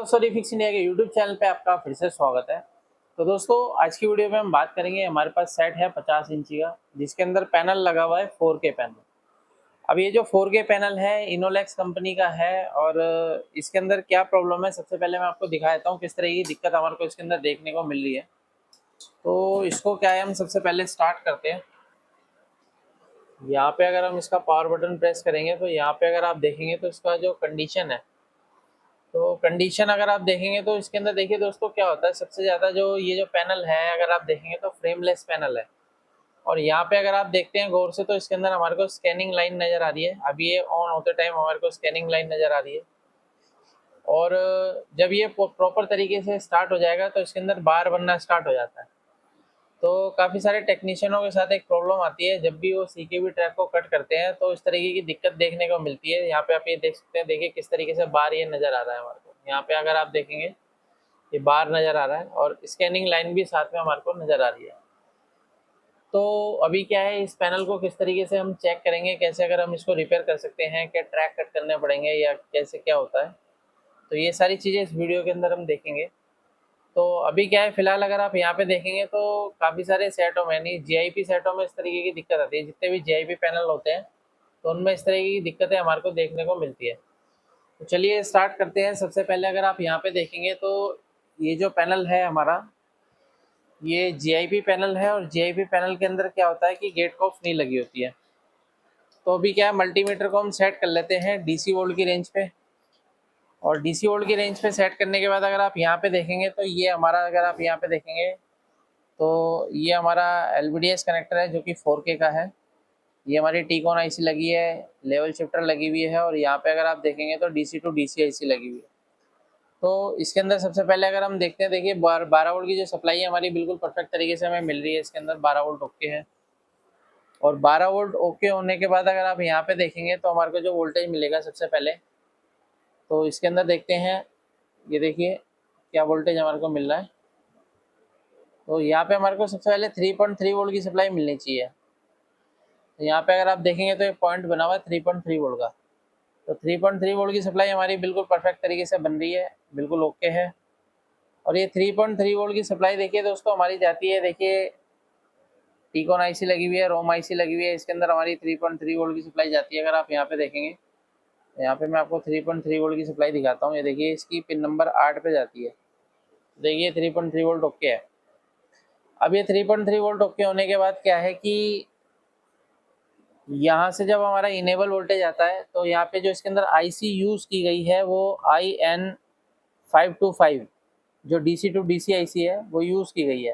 दोस्तों, refix India के YouTube channel पे आपका फिर से स्वागत है। तो दोस्तों, आज की वीडियो में हम बात करेंगे। हमारे पास सेट है 50 इंची का, जिसके अंदर पैनल लगा हुआ है 4K पैनल। अब ये जो 4K पैनल है इनोलेक्स कंपनी का है, और इसके अंदर क्या प्रॉब्लम है सबसे पहले मैं आपको दिखा देता हूँ किस तरह की दिक्कत हमारे को इसके अंदर देखने को मिल रही है। तो इसको क्या है, हम सबसे पहले स्टार्ट करते हैं। यहाँ पे अगर हम इसका पावर बटन प्रेस करेंगे तो यहाँ पे अगर आप देखेंगे तो इसका जो कंडीशन है, तो कंडीशन अगर आप देखेंगे तो इसके अंदर देखिए दोस्तों क्या होता है। सबसे ज़्यादा जो ये जो पैनल है अगर आप देखेंगे तो फ्रेमलेस पैनल है। और यहाँ पे अगर आप देखते हैं गौर से तो इसके अंदर हमारे को स्कैनिंग लाइन नज़र आ रही है। अभी ये ऑन होते टाइम हमारे को स्कैनिंग लाइन नज़र आ रही है। और जब ये प्रॉपर तरीके से स्टार्ट हो जाएगा तो इसके अंदर बार बनना स्टार्ट हो जाता है। तो काफ़ी सारे टेक्नीशियनों के साथ एक प्रॉब्लम आती है, जब भी वो CKB ट्रैक को कट करते हैं तो इस तरीके की दिक्कत देखने को मिलती है। यहाँ पे आप ये देख सकते हैं, देखिए किस तरीके से बार ये नज़र आ रहा है हमारे को। यहाँ पे अगर आप देखेंगे ये बार नज़र आ रहा है और स्कैनिंग लाइन भी साथ में हमारे को नज़र आ रही है। तो अभी क्या है, इस पैनल को किस तरीके से हम चेक करेंगे, कैसे अगर हम इसको रिपेयर कर सकते हैं, क्या ट्रैक कट करने पड़ेंगे या कैसे क्या होता है, तो ये सारी चीज़ें इस वीडियो के अंदर हम देखेंगे। तो अभी क्या है, फिलहाल अगर आप यहाँ पे देखेंगे तो काफ़ी सारे सेटों में, यानी GIP सेटों में इस तरीके की दिक्कत आती है। जितने भी GIP पैनल होते हैं तो उनमें इस तरीके की दिक्कतें हमारे को देखने को मिलती है। तो चलिए स्टार्ट करते हैं। सबसे पहले अगर आप यहाँ पे देखेंगे तो ये जो पैनल है हमारा, ये GIP पैनल है। और GIP पैनल के अंदर क्या होता है कि गेट कॉफ नहीं लगी होती है। तो अभी क्या है, मल्टीमीटर को हम सेट कर लेते हैं DC वोल्ट की रेंज पे। और DC वोल्ट की रेंज पे सेट करने के बाद अगर आप यहाँ पे देखेंगे तो ये हमारा, अगर आप यहाँ पे देखेंगे तो ये हमारा LVDS कनेक्टर है जो कि 4K का है। ये हमारी टीकॉन IC लगी है, लेवल शिफ्टर लगी हुई है, और यहाँ पे अगर आप देखेंगे तो DC टू DC IC लगी हुई है। तो इसके अंदर सबसे पहले अगर हम देखते हैं, देखिए 12 वोल्ट की जो सप्लाई है हमारी बिल्कुल परफेक्ट तरीके से हमें मिल रही है। इसके अंदर 12 वोल्ट ओके है। और 12 वोल्ट ओके होने के बाद अगर आप यहाँ पे देखेंगे तो हमारे को जो वोल्टेज मिलेगा सबसे पहले, तो इसके अंदर देखते हैं, ये देखिए क्या वोल्टेज हमारे को मिल रहा है। तो यहाँ पे हमारे को सबसे पहले 3.3 वोल्ट की सप्लाई मिलनी चाहिए। तो यहाँ पे अगर आप देखेंगे तो एक पॉइंट बना हुआ है 3.3 वोल्ट का। तो 3.3 वोल्ट की सप्लाई हमारी बिल्कुल परफेक्ट तरीके से बन रही है, बिल्कुल ओके है। और ये 3.3 वोल्ट की सप्लाई देखिए दोस्तों हमारी जाती है, देखिए टीकॉन IC लगी हुई है, रोम IC लगी हुई है, इसके अंदर हमारी 3.3 वोल्ट की सप्लाई जाती है। अगर आप यहाँ पे देखेंगे, यहाँ पे मैं आपको 3.3 वोल्ट की सप्लाई दिखाता हूँ। ये देखिए इसकी पिन नंबर 8 पे जाती है। देखिए 3.3 वोल्ट ओके है। अब ये 3.3 वोल्ट ओके होने के बाद क्या है कि यहाँ से जब हमारा इनेबल वोल्टेज आता है तो यहाँ पे जो इसके अंदर IC यूज़ की गई है वो IN525, जो DC टू DC IC है वो यूज़ की गई है।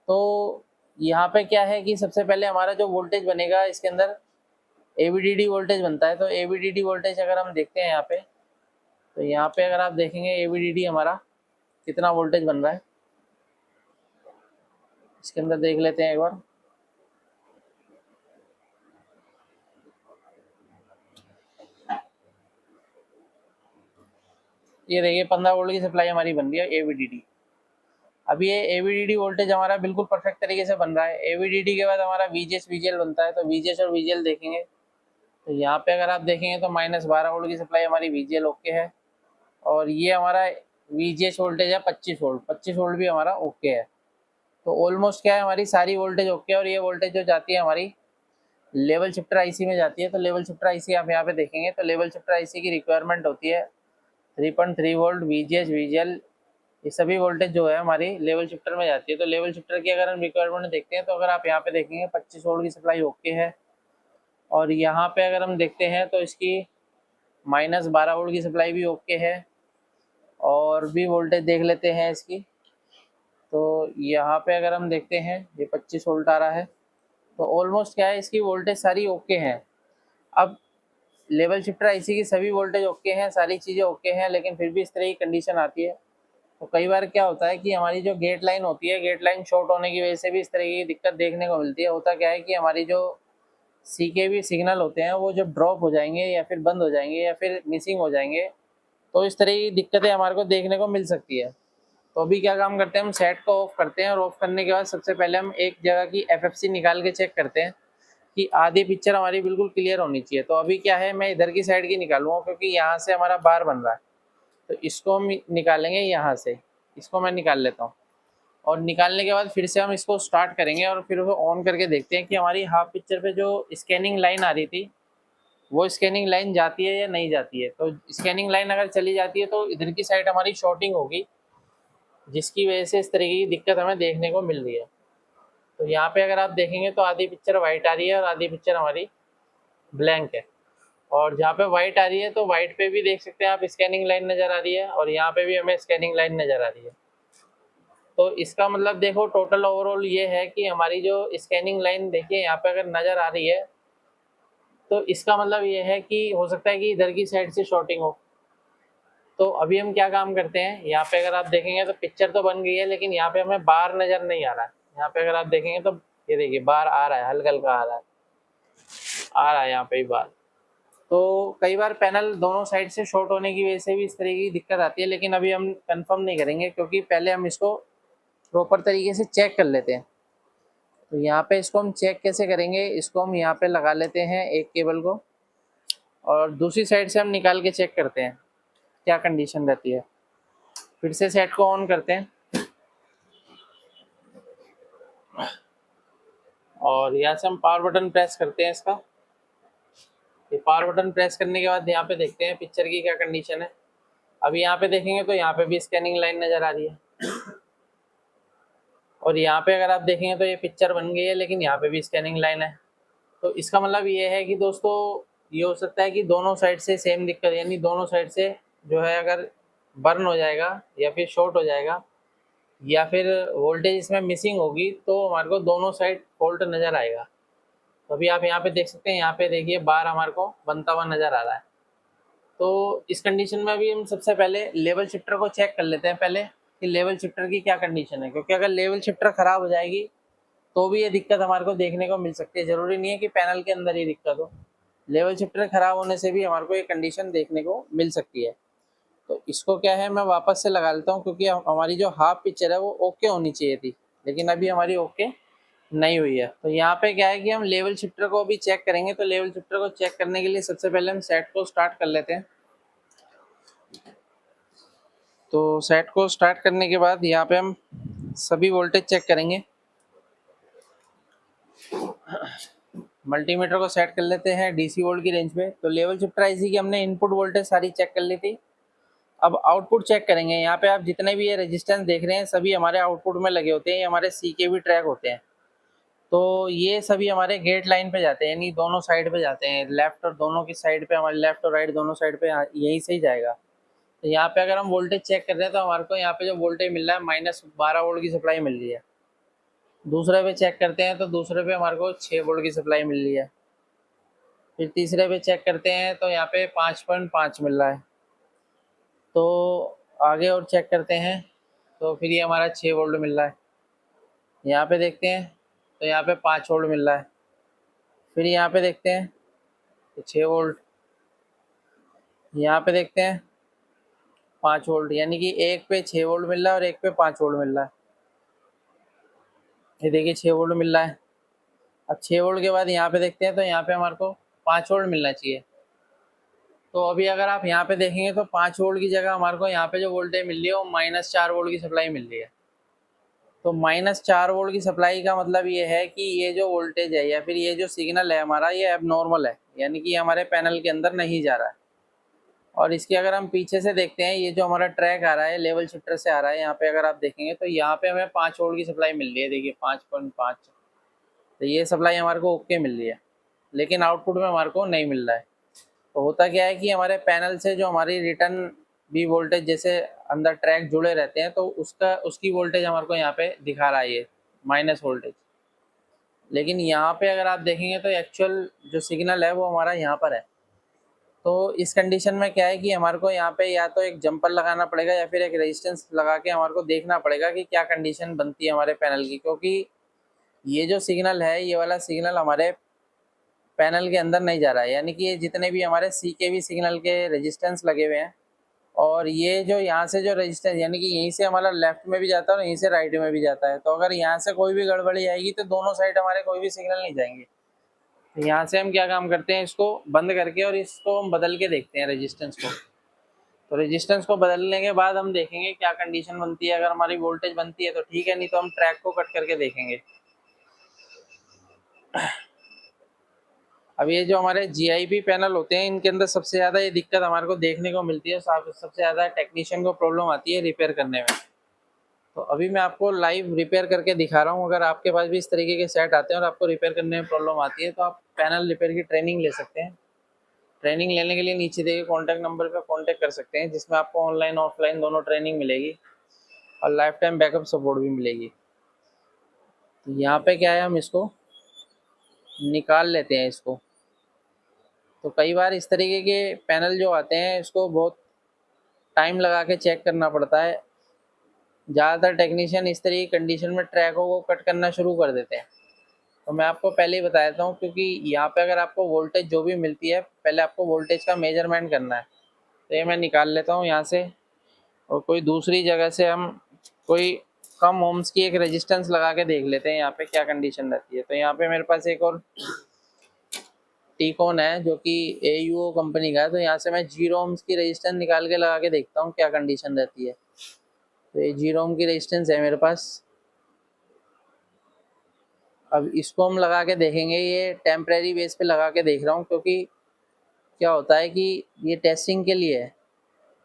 तो यहाँ पे क्या है कि सबसे पहले हमारा जो वोल्टेज बनेगा इसके अंदर AVDD वोल्टेज बनता है। तो AVDD वोल्टेज अगर हम देखते हैं यहाँ पे, तो यहाँ पे अगर आप देखेंगे AVDD हमारा कितना वोल्टेज बन रहा है, इसके अंदर देख लेते हैं एक बार। ये देखिए 15 वोल्ट की सप्लाई हमारी बन रही है AVDD। अब ये AVDD वोल्टेज हमारा बिल्कुल परफेक्ट तरीके से बन रहा है। AVDD के बाद हमारा VGS VGL बनता है। तो VGS और VGL देखेंगे तो यहाँ पे अगर आप देखेंगे तो -12 वोल्ट की सप्लाई हमारी VGL ओके है। और ये हमारा VGS वोल्टेज है 25 वोल्ट, 25 वोल्ट भी हमारा ओके है। तो ऑलमोस्ट क्या है, हमारी सारी वोल्टेज ओके है। और ये वोल्टेज जो जाती है हमारी लेवल शिफ्टर IC में जाती है। तो लेवल शिफ्टर IC आप यहाँ पे देखेंगे तो लेवल शिफ्टर IC की रिक्वायरमेंट होती है 3.3 वोल्ट, VGS VGL, ये सभी वोल्टेज जो है हमारी लेवल शिफ्टर में जाती है। तो लेवल शिफ्टर की अगर हम रिक्वायरमेंट देखते हैं तो अगर आप यहाँ पे देखेंगे 25 वोल्ट की सप्लाई ओके है। और यहाँ पे अगर हम देखते हैं तो इसकी -12 वोल्ट की सप्लाई भी ओके है। और भी वोल्टेज देख लेते हैं इसकी। तो यहाँ पे अगर हम देखते हैं ये 25 वोल्ट आ रहा है। तो ऑलमोस्ट क्या है, इसकी वोल्टेज सारी ओके हैं। अब लेवल शिफ्टर IC की सभी वोल्टेज ओके हैं, सारी चीज़ें ओके हैं, लेकिन फिर भी इस तरह की कंडीशन आती है। तो कई बार क्या होता है कि हमारी जो गेट लाइन होती है, गेट लाइन शॉर्ट होने की वजह से भी इस तरह की दिक्कत देखने को मिलती है। होता क्या है कि हमारी जो CKB सिग्नल होते हैं वो जब ड्रॉप हो जाएंगे या फिर बंद हो जाएंगे या फिर मिसिंग हो जाएंगे, तो इस तरह की दिक्कतें हमारे को देखने को मिल सकती है। तो अभी क्या काम करते हैं, हम सेट को ऑफ करते हैं। और ऑफ करने के बाद सबसे पहले हम एक जगह की FFC निकाल के चेक करते हैं कि आधी पिक्चर हमारी बिल्कुल क्लियर होनी चाहिए। तो अभी क्या है, मैं इधर की साइड की निकालूंगा क्योंकि यहाँ से हमारा बार बन रहा है। तो इसको हम निकालेंगे यहाँ से, इसको मैं निकाल लेता हूँ। और निकालने के बाद फिर से हम इसको स्टार्ट करेंगे और फिर वो ऑन करके देखते हैं कि हमारी हाफ पिक्चर पे जो स्कैनिंग लाइन आ रही थी वो स्कैनिंग लाइन जाती है या नहीं जाती है। तो स्कैनिंग लाइन अगर चली जाती है तो इधर की साइड हमारी शॉर्टिंग होगी, जिसकी वजह से इस तरीके की दिक्कत हमें देखने को मिल रही है। तो यहाँ पे अगर आप देखेंगे तो आधी पिक्चर वाइट आ रही है और आधी पिक्चर हमारी ब्लैंक है। और जहाँ पे वाइट आ रही है तो वाइट पे भी देख सकते हैं आप स्कैनिंग लाइन नज़र आ रही है और यहाँ पे भी हमें स्कैनिंग लाइन नज़र आ रही है। तो इसका मतलब देखो टोटल ओवरऑल ये है कि हमारी जो स्कैनिंग लाइन देखिए यहाँ पे अगर नज़र आ रही है तो इसका मतलब ये है कि हो सकता है कि इधर की साइड से शॉर्टिंग हो। तो अभी हम क्या काम करते हैं, यहाँ पे अगर आप देखेंगे तो पिक्चर तो बन गई है लेकिन यहाँ पे हमें बार नज़र नहीं आ रहा है। यहाँ पे अगर आप देखेंगे तो ये देखिए बार आ रहा है, हल्का हल्का आ रहा है यहाँ पे भी बार। तो कई बार पैनल दोनों साइड से शॉर्ट होने की वजह से भी इस तरीके की दिक्कत आती है, लेकिन अभी हम कंफर्म नहीं करेंगे क्योंकि पहले हम इसको प्रॉपर तरीके से चेक कर लेते हैं। तो यहाँ पे इसको हम चेक कैसे करेंगे, इसको हम यहाँ पे लगा लेते हैं एक केबल को और दूसरी साइड से हम निकाल के चेक करते हैं क्या कंडीशन रहती है। फिर से सेट को ऑन करते हैं और यहाँ से हम पावर बटन प्रेस करते हैं इसका। ये पावर बटन प्रेस करने के बाद यहाँ पे देखते हैं पिक्चर की क्या कंडीशन है। अभी यहाँ पे देखेंगे तो यहाँ पे भी स्कैनिंग लाइन नज़र आ रही है और यहाँ पे अगर आप देखेंगे तो ये पिक्चर बन गई है लेकिन यहाँ पे भी स्कैनिंग लाइन है। तो इसका मतलब ये है कि दोस्तों ये हो सकता है कि दोनों साइड से सेम दिक्कत, यानी दोनों साइड से जो है अगर बर्न हो जाएगा या फिर शॉर्ट हो जाएगा या फिर वोल्टेज इसमें मिसिंग होगी तो हमारे को दोनों साइड फॉल्ट नज़र आएगा। तो अभी आप यहाँ पे देख सकते हैं, यहाँ पे देखिए बार हमारे को बनता हुआ नज़र आ रहा है। तो इस कंडीशन में अभी हम सबसे पहले लेवल शिफ्टर को चेक कर लेते हैं पहले कि लेवल शिफ्टर की क्या कंडीशन है, क्योंकि अगर लेवल शिफ्टर ख़राब हो जाएगी तो भी ये दिक्कत हमारे को देखने को मिल सकती है। ज़रूरी नहीं है कि पैनल के अंदर ही दिक्कत हो, लेवल शिफ्टर ख़राब होने से भी हमारे को ये कंडीशन देखने को मिल सकती है। तो इसको क्या है मैं वापस से लगा लेता हूँ क्योंकि हमारी जो हाफ पिक्चर है वो ओके होनी चाहिए थी लेकिन अभी हमारी ओके नहीं हुई है। तो यहाँ पे क्या है कि हम लेवल शिफ्टर को भी चेक करेंगे। तो लेवल शिफ्टर को चेक करने के लिए सबसे पहले हम सेट को स्टार्ट कर लेते हैं। तो सेट को स्टार्ट करने के बाद यहाँ पे हम सभी वोल्टेज चेक करेंगे। मल्टीमीटर को सेट कर लेते हैं डीसी वोल्ट की रेंज पे। तो लेवल शिफ्टर आईसी की हमने इनपुट वोल्टेज सारी चेक कर ली थी। अब आउटपुट चेक करेंगे। यहाँ पे आप जितने भी ये रेजिस्टेंस देख रहे हैं सभी हमारे आउटपुट में लगे होते हैं, ये हमारे सी के भी ट्रैक होते हैं। तो ये सभी हमारे गेट लाइन पे जाते हैं, यानी दोनों साइड पे जाते हैं, लेफ्ट और दोनों की साइड पे, हमारे लेफ्ट और राइट दोनों साइड पे यहीं से ही जाएगा। तो यहाँ पे अगर हम वोल्टेज चेक कर रहे हैं तो हमारे को यहाँ पे जो वोल्टेज मिल रहा है -12 वोल्ट की सप्लाई मिल रही है। दूसरे पे चेक करते हैं तो दूसरे पे हमारे को 6 वोल्ट की सप्लाई मिल रही है। फिर तीसरे पे चेक करते हैं तो यहाँ पे 5.5 मिल रहा है। तो आगे और चेक करते हैं तो फिर ये हमारा 6 वोल्ट मिल रहा है। यहाँ पे देखते हैं तो यहाँ पे 5 वोल्ट मिल रहा है। फिर यहाँ पे देखते हैं तो 6 वोल्ट, यहाँ पे देखते हैं 5 वोल्ट, यानी कि एक पे 6 वोल्ट मिल रहा है और एक पे 5 वोल्ट मिल रहा है। ये देखिए 6 वोल्ट मिल रहा है। अब 6 वोल्ट के बाद यहाँ पे देखते हैं तो यहाँ पे हमारे को 5 वोल्ट मिलना चाहिए। तो अभी अगर आप यहाँ पे देखेंगे तो 5 वोल्ट की जगह हमारे को यहाँ पे जो वोल्टेज मिल रही है वो -4 वोल्ट की सप्लाई मिल रही है। तो -4 वोल्ट की सप्लाई का मतलब ये है कि ये जो वोल्टेज है या फिर ये जो सिग्नल है हमारा ये अब नॉर्मल है, यानी कि हमारे पैनल के अंदर नहीं जा रहा है। और इसकी अगर हम पीछे से देखते हैं, ये जो हमारा ट्रैक आ रहा है लेवल शिफ्टर से आ रहा है, यहाँ पे अगर आप देखेंगे तो यहाँ पे हमें 5 वोल्ट की सप्लाई मिल रही है। देखिए 5.5, तो ये सप्लाई हमारे को ओके मिल रही है लेकिन आउटपुट में हमारे को नहीं मिल रहा है। तो होता क्या है कि हमारे पैनल से जो हमारी रिटर्न भी वोल्टेज जैसे अंदर ट्रैक जुड़े रहते हैं तो उसकी वोल्टेज हमारे को यहाँ पे दिखा रहा है ये माइनस वोल्टेज। लेकिन यहाँ पे अगर आप देखेंगे तो एक्चुअल जो सिग्नल है वो हमारा यहाँ पर है। तो इस कंडीशन में क्या है कि हमारे को यहाँ पे या तो एक जंपर लगाना पड़ेगा या फिर एक रेजिस्टेंस लगा के हमारे को देखना पड़ेगा कि क्या कंडीशन बनती है हमारे पैनल की, क्योंकि ये जो सिग्नल है ये वाला सिग्नल हमारे पैनल के अंदर नहीं जा रहा है, यानी कि ये जितने भी हमारे CKV सिग्नल के रेजिस्टेंस लगे हुए हैं और ये जो यहाँ से जो रेजिस्टेंस, यानी कि यहीं से हमारा लेफ्ट में भी जाता है और यहीं से राइट में भी जाता है। तो अगर यहाँ से कोई भी गड़बड़ी आएगी तो दोनों साइड हमारे कोई भी सिग्नल नहीं जाएंगे। यहाँ से हम क्या काम करते हैं, इसको बंद करके और इसको हम बदल के देखते हैं रेजिस्टेंस को। तो रेजिस्टेंस को बदलने के बाद हम देखेंगे क्या कंडीशन बनती है। अगर हमारी वोल्टेज बनती है तो ठीक है, नहीं तो हम ट्रैक को कट करके देखेंगे। अब ये जो हमारे GIP पैनल होते हैं, इनके अंदर सबसे ज़्यादा ये दिक्कत हमारे को देखने को मिलती है, सबसे ज़्यादा टेक्नीशियन को प्रॉब्लम आती है रिपेयर करने में। तो अभी मैं आपको लाइव रिपेयर करके दिखा रहा हूँ। अगर आपके पास भी इस तरीके के सेट आते हैं और आपको रिपेयर करने में प्रॉब्लम आती है तो आप पैनल रिपेयर की ट्रेनिंग ले सकते हैं। ट्रेनिंग लेने के लिए नीचे दिए गए कॉन्टैक्ट नंबर पर कॉन्टैक्ट कर सकते हैं, जिसमें आपको ऑनलाइन ऑफलाइन दोनों ट्रेनिंग मिलेगी और लाइफ टाइम बैकअप सपोर्ट भी मिलेगी। तो यहाँ पे क्या है, हम इसको निकाल लेते हैं इसको। तो कई बार इस तरीके के पैनल जो आते हैं, इसको बहुत टाइम लगा के चेक करना पड़ता है। ज़्यादातर टेक्नीशियन इस तरीके की कंडीशन में ट्रैकों को कट करना शुरू कर देते हैं। तो मैं आपको पहले ही बता देता हूँ, क्योंकि यहाँ पे अगर आपको वोल्टेज जो भी मिलती है, पहले आपको वोल्टेज का मेजरमेंट करना है। तो ये मैं निकाल लेता हूँ यहाँ से, और कोई दूसरी जगह से हम कोई कम ओम्स की एक रेजिस्टेंस लगा के देख लेते हैं यहाँ पे क्या कंडीशन रहती है। तो यहाँ पे मेरे पास एक और टीकॉन है जो कि AUO कंपनी का है। तो यहाँ से मैं 0 ओम्स की रेजिस्टेंस निकाल के लगा के देखता हूँ क्या कंडीशन रहती है। तो ये 0 ओम की रेजिस्टेंस है मेरे पास। अब इसको हम लगा के देखेंगे। ये टेम्परेरी बेस पे लगा के देख रहा हूँ, क्योंकि क्या होता है कि ये टेस्टिंग के लिए है,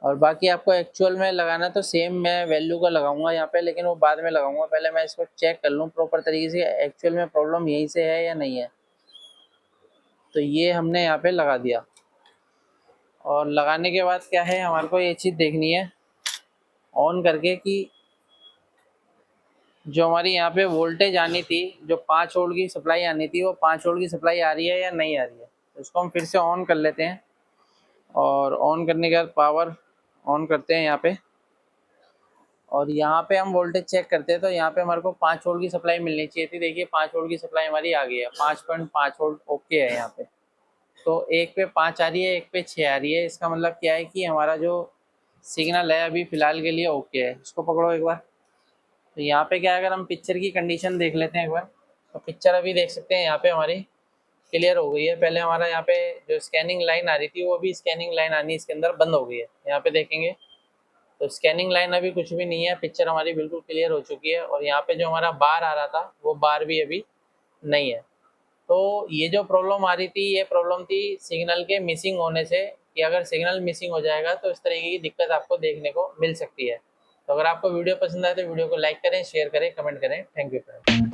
और बाकी आपको एक्चुअल में लगाना तो सेम मैं वैल्यू का लगाऊंगा यहाँ पे, लेकिन वो बाद में लगाऊंगा। पहले मैं इसको चेक कर लूँ प्रॉपर तरीके से एक्चुअल में प्रॉब्लम यहीं से है या नहीं है। तो ये हमने यहाँ पे लगा दिया, और लगाने के बाद क्या है, हमारे को ये चीज़ देखनी है ऑन करके कि जो हमारी यहाँ पे वोल्टेज आनी थी, जो 5 वोल्ट की सप्लाई आनी थी, वो 5 वोल्ट की सप्लाई आ रही है या नहीं आ रही है। तो इसको हम फिर से ऑन कर लेते हैं, और ऑन करने के बाद पावर ऑन करते हैं यहाँ पे, और यहाँ पे हम वोल्टेज चेक करते हैं। तो यहाँ पे हमारे को 5 वोल्ट की सप्लाई मिलनी चाहिए थी। देखिए 5 वोल्ट की सप्लाई हमारी आ गई है, 5.5 वोल्ट ओके है यहाँ पे। तो एक पे 5 आ रही है, एक पे 6 आ रही है। इसका मतलब क्या है कि हमारा जो सिग्नल है अभी फ़िलहाल के लिए ओके है। इसको पकड़ो एक बार। तो यहाँ पे क्या है, अगर हम पिक्चर की कंडीशन देख लेते हैं एक बार, तो पिक्चर अभी देख सकते हैं यहाँ पे हमारी क्लियर हो गई है। पहले हमारा यहाँ पे जो स्कैनिंग लाइन आ रही थी, वो भी स्कैनिंग लाइन आनी इसके अंदर बंद हो गई है। यहाँ पे देखेंगे तो स्कैनिंग लाइन अभी कुछ भी नहीं है, पिक्चर हमारी बिल्कुल क्लियर हो चुकी है। और यहाँ पे जो हमारा बार आ रहा था, वो बार भी अभी नहीं है। तो ये जो प्रॉब्लम आ रही थी, ये प्रॉब्लम थी सिग्नल के मिसिंग होने से, कि अगर सिग्नल मिसिंग हो जाएगा तो इस तरीके की दिक्कत आपको देखने को मिल सकती है। तो अगर आपको वीडियो पसंद आए तो वीडियो को लाइक करें, शेयर करें, कमेंट करें। Thank you friends.